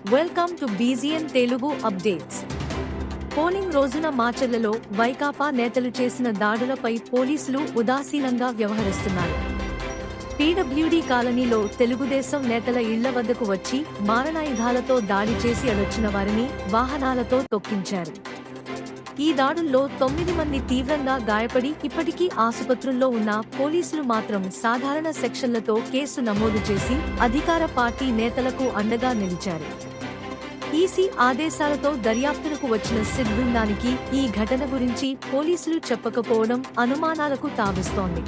Welcome to బీజీఎన్ Telugu updates. Polling రోజున మాచర్లలో వైకాపా నేతలు చేసిన దాడులపై పోలీసులు ఉదాసీనంగా వ్యవహరిస్తున్నారు. పీడబ్ల్యూడీ కాలనీలో తెలుగుదేశం నేతల ఇళ్ల వద్దకు వచ్చి మారణాయుధాలతో దాడి చేసి అడొచ్చిన వారిని వాహనాలతో తొక్కించారు. ఈ దాడుల్లో 9 మంది తీవ్రంగా గాయపడి ఇప్పటికీ ఆసుపత్రుల్లో ఉన్న పోలీసులు మాత్రం సాధారణ సెక్షన్లతో కేసు నమోదు చేసి అధికార పార్టీ నేతలకు అండగా నిలిచారు. ఈసీ ఆదేశాలతో దర్యాప్తునకు వచ్చిన సిట్ బృందానికి ఈ ఘటన గురించి పోలీసులు చెప్పకపోవడం అనుమానాలకు తావిస్తోంది.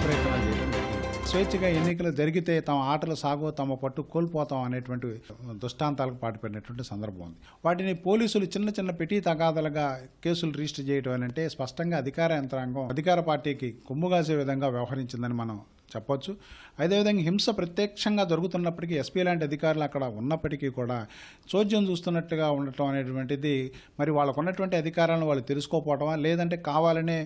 ప్రయత్నాలు చేయడం జరిగింది. స్వేచ్ఛగా ఎన్నికలు జరిగితే తమ ఆటలు సాగో తమ పట్టు కోల్పోతాం అనేటువంటి దుష్టాంతాలకు పాటుపడినటువంటి సందర్భం ఉంది. వాటిని పోలీసులు చిన్న చిన్న పెటీ తగాదలుగా కేసులు రిజిస్టర్ చేయడం అంటే స్పష్టంగా అధికార యంత్రాంగం అధికార పార్టీకి కొమ్ముగాసే విధంగా వ్యవహరించిందని మనం చెప్పొచ్చు. అదేవిధంగా హింస ప్రత్యక్షంగా జరుగుతున్నప్పటికీ ఎస్పీ లాంటి అధికారులు అక్కడ ఉన్నప్పటికీ కూడా చోద్యం చూస్తున్నట్టుగా ఉండటం అనేటువంటిది మరి వాళ్ళకు ఉన్నటువంటి అధికారాలను వాళ్ళు తెలుసుకోకపోవటమా లేదంటే కావాలనే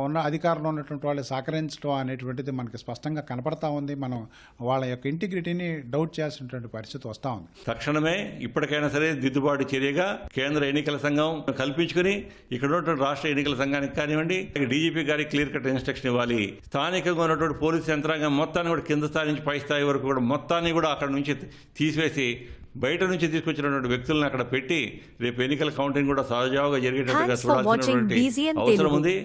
ఉన్న అధికారంలో ఉన్నటువంటి వాళ్ళు సహకరించడం అనేటువంటిది మనకి స్పష్టంగా కనపడతా ఉంది. మనం వాళ్ళ యొక్క ఇంటిగ్రిటీని డౌట్ చేయాల్సినటువంటి పరిస్థితి వస్తూ ఉంది. తక్షణమే ఇప్పటికైనా సరే దిద్దుబాటు చర్యగా కేంద్ర ఎన్నికల సంఘం కల్పించుకుని ఇక్కడ ఉన్నటువంటి రాష్ట్ర ఎన్నికల సంఘానికి కానివ్వండి డీజీపీ గారికి క్లియర్ కట్ ఇన్స్ట్రక్షన్ ఇవ్వాలి. స్థానికంగా ఉన్నటువంటి పోలీసు యంత్రాంగం మొత్తాన్ని కూడా కింద స్థాయి నుంచి పై స్థాయి వరకు కూడా మొత్తాన్ని కూడా అక్కడ నుంచి తీసివేసి బయట నుంచి తీసుకొచ్చినటువంటి వ్యక్తులను అక్కడ పెట్టి రేపు ఎన్నికల కౌంటింగ్ కూడా సహజంగా జరిగేటట్టుగా చూడాల్సినటువంటి అవసరం ఉంది.